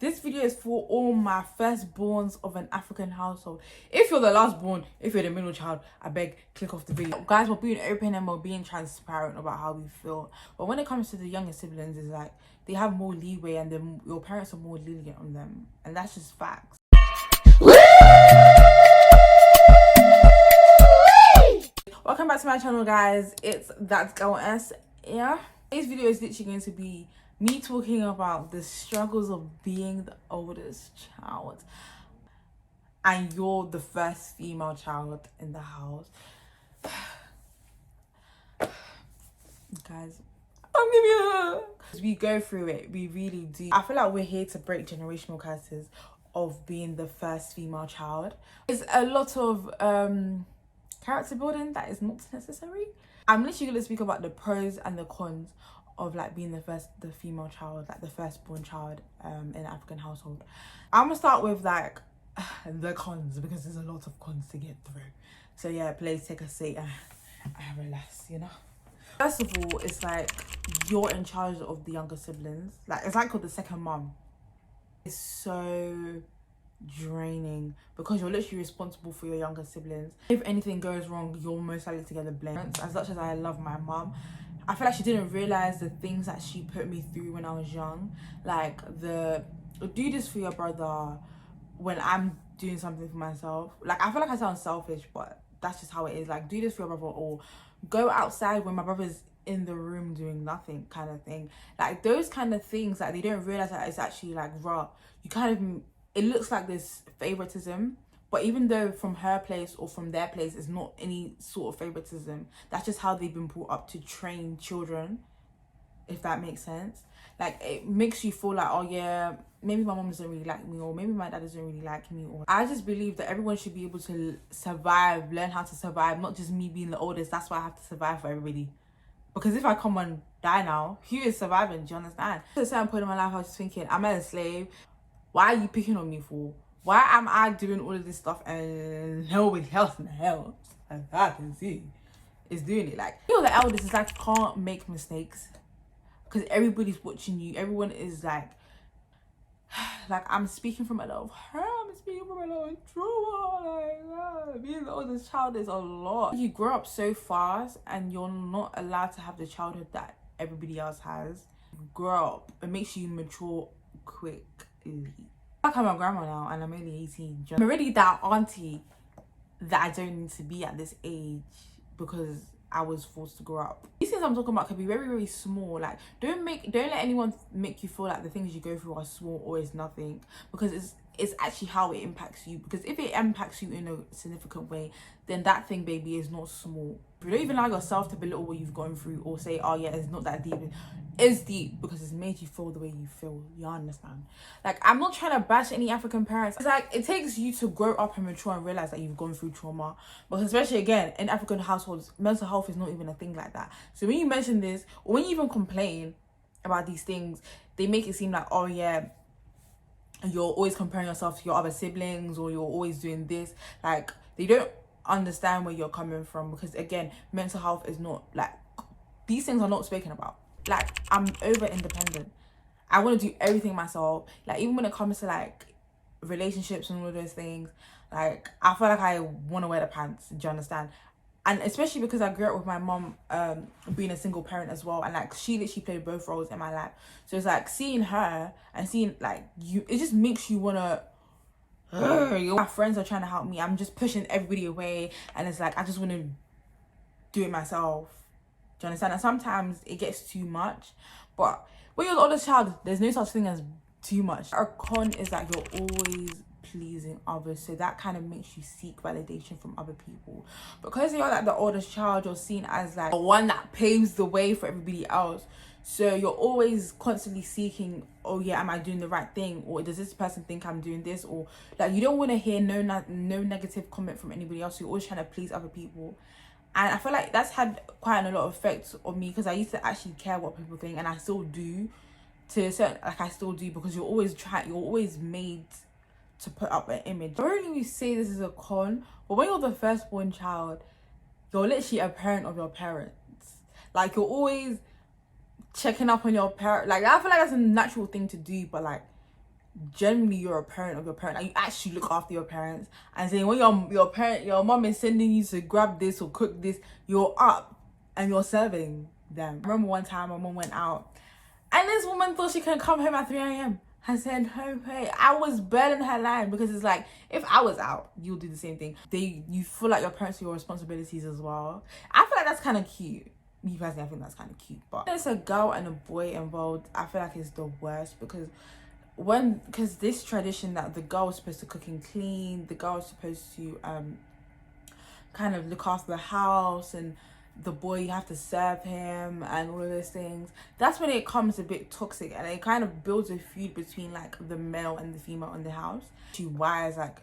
This video is for all my firstborns of an African household. If you're the last born, if you're the middle child, I beg, click off the video. Guys, we're being open and we're being transparent about how we feel. But when it comes to the younger siblings, it's like they have more leeway and then your parents are more lenient on them. And that's just facts. Welcome back to my channel, guys. It's Thatgirles. Yeah, today's video is literally going to be me talking about the struggles of being the oldest child and you're the first female child in the house. Guys, I'm giving you a hug. We go through it, we really do. I feel like we're here to break generational curses of being the first female child. There's a lot of character building that is not necessary. I'm literally going to speak about the pros and the cons of like being the female child, like the firstborn child in an African household. I'm gonna start with like the cons because there's a lot of cons to get through. So yeah, please take a seat and relax, you know. First of all, it's like you're in charge of the younger siblings. Like it's like called the second mom. It's so draining because you're literally responsible for your younger siblings. If anything goes wrong, you're most likely to get the blame. As much as I love my mom, I feel like she didn't realize the things that she put me through when I was young. Like do this for your brother when I'm doing something for myself. Like I feel like I sound selfish, but that's just how it is. Like do this for your brother, or go outside when my brother's in the room doing nothing, kind of thing. Like those kind of things, like they don't realize that it's actually like raw. You kind of, it looks like this favoritism, but even though from her place or from their place it's not any sort of favoritism, that's just how they've been brought up to train children, if that makes sense. Like it makes you feel like, oh yeah, maybe my mom doesn't really like me, or maybe my dad doesn't really like me. Or I just believe that everyone should be able to survive, learn how to survive, not just me being the oldest. That's why I have to survive for everybody. Because if I come and die now, who is surviving? Do you understand? At a certain point in my life I was just thinking, am I a slave? Why are you picking on me for? Why am I doing all of this stuff and nobody else in the house, as I can see, is doing it? Like, you're the eldest, it's like you can't make mistakes because everybody's watching you. Everyone is like I'm speaking from a lot of hurt, I'm speaking from a lot of trauma. Like, being the oldest child is a lot. You grow up so fast and you're not allowed to have the childhood that everybody else has. You grow up, it makes you mature quickly. Like I'm a grandma now and I'm only 18. I'm already that auntie that I don't need to be at this age because I was forced to grow up. These things I'm talking about can be very, very small. Like don't let anyone make you feel like the things you go through are small or is nothing, because it's actually how it impacts you. Because if it impacts you in a significant way, then that thing, baby, is not small. You don't even allow yourself to belittle what you've gone through or say, oh yeah, it's not that deep. It's deep because it's made you feel the way you feel. You understand? Like, I'm not trying to bash any African parents. It's like it takes you to grow up and mature and realize that you've gone through trauma. Because especially again in African households, mental health is not even a thing like that. So when you mention this, or when you even complain about these things, they make it seem like, oh yeah, you're always comparing yourself to your other siblings, or you're always doing this. Like they don't understand where you're coming from, because again, mental health is not like, these things are not spoken about. Like I'm over independent. I want to do everything myself. Like even when it comes to like relationships and all of those things, like I feel like I want to wear the pants. Do you understand? And especially because I grew up with my mom being a single parent as well, and like she literally played both roles in my life. So it's like seeing her and seeing like you, it just makes you wanna my friends are trying to help me, I'm just pushing everybody away, and it's like I just want to do it myself. Do you understand? And sometimes it gets too much, but when you're the oldest child, there's no such thing as too much. A con is that you're always pleasing others, so that kind of makes you seek validation from other people. Because you're like the oldest child, you're seen as like the one that paves the way for everybody else. So you're always constantly seeking, oh yeah, am I doing the right thing, or does this person think I'm doing this? Or like you don't want to hear no negative comment from anybody else. You're always trying to please other people. And I feel like that's had quite a lot of effect on me, because I used to actually care what people think, and I still do to a certain, like I still do, because you're always made to put up an image. I don't really say this is a con, but when you're the firstborn child, you're literally a parent of your parents. Like you're always checking up on your parent. Like I feel like that's a natural thing to do, but like generally you're a parent of your parent, like you actually look after your parents, and saying when your mom is sending you to grab this or cook this, you're up and you're serving them. I remember one time my mom went out and this woman thought she can come home at 3 a.m. I said, no way. I was burning her line, because it's like, if I was out, you'll do the same thing. You feel like your parents are your responsibilities as well. I feel like that's kind of cute. Me personally, I think that's kind of cute. But there's a girl and a boy involved, I feel like it's the worst, because this tradition that the girl is supposed to cook and clean, the girl is supposed to kind of look after the house, and the boy, you have to serve him and all of those things. That's when it comes a bit toxic, and it kind of builds a feud between like the male and the female in the house. Why is like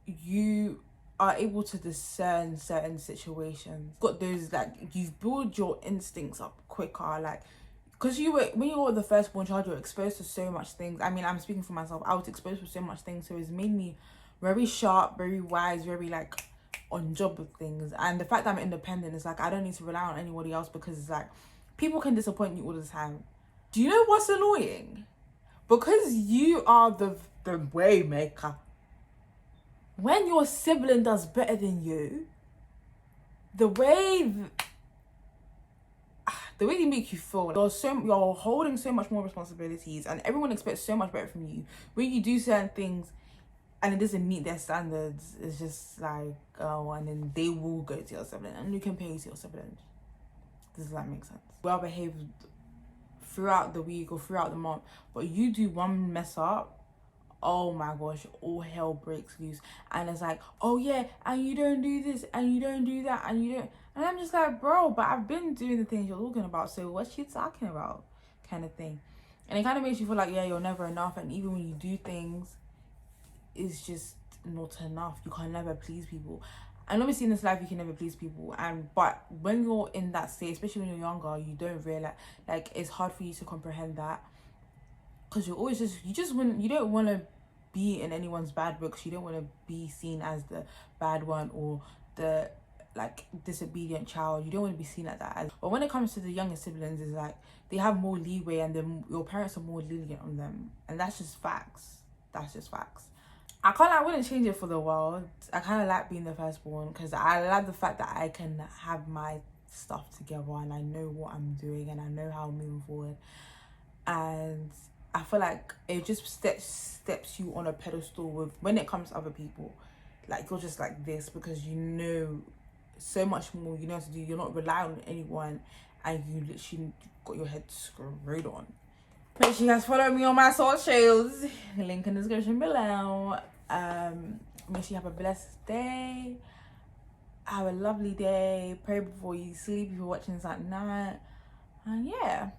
you are able to discern certain situations. Got those, like, you've built your instincts up quicker, like, because when you were the firstborn child, you're exposed to so much things. I mean, I'm speaking for myself. I was exposed to so much things, so it's made me very sharp, very wise, very like on job with things. And the fact that I'm independent is like, I don't need to rely on anybody else, because it's like people can disappoint you all the time. Do you know what's annoying? Because you are the way maker, when your sibling does better than you, the way they make you feel, you're holding so much more responsibilities, and everyone expects so much better from you. When you do certain things and it doesn't meet their standards, it's just like, oh, and then they will go to your sibling and you can pay to your sibling. Does that make sense? Well behaved throughout the week or throughout the month, but you do one mess up, oh my gosh, all hell breaks loose. And it's like, oh yeah, and you don't do this and you don't do that and you don't, and I'm just like, bro, but I've been doing the things you're talking about, so what's you talking about, kind of thing. And it kind of makes you feel like, yeah, you're never enough, and even when you do things, it's just not enough. You can never please people, and obviously in this life you can never please people, but when you're in that state, especially when you're younger, you don't realize, like, it's hard for you to comprehend that, because you're always you don't want to be in anyone's bad books. You don't want to be seen as the bad one or the like disobedient child. You don't want to be seen like that. But when it comes to the younger siblings, it's like they have more leeway, and then your parents are more lenient on them, and that's just facts. That's just facts. I wouldn't change it for the world. I kind of like being the firstborn, because I like the fact that I can have my stuff together, and I know what I'm doing, and I know how I'm moving forward. And I feel like it just steps you on a pedestal with when it comes to other people. Like, you're just like this because you know so much more you know to do. You're not relying on anyone, and you literally got your head screwed on. Make sure you guys follow me on my socials. Link in the description below. Make sure you have a blessed day. Have a lovely day. Pray before you sleep if you're watching this at night. And yeah.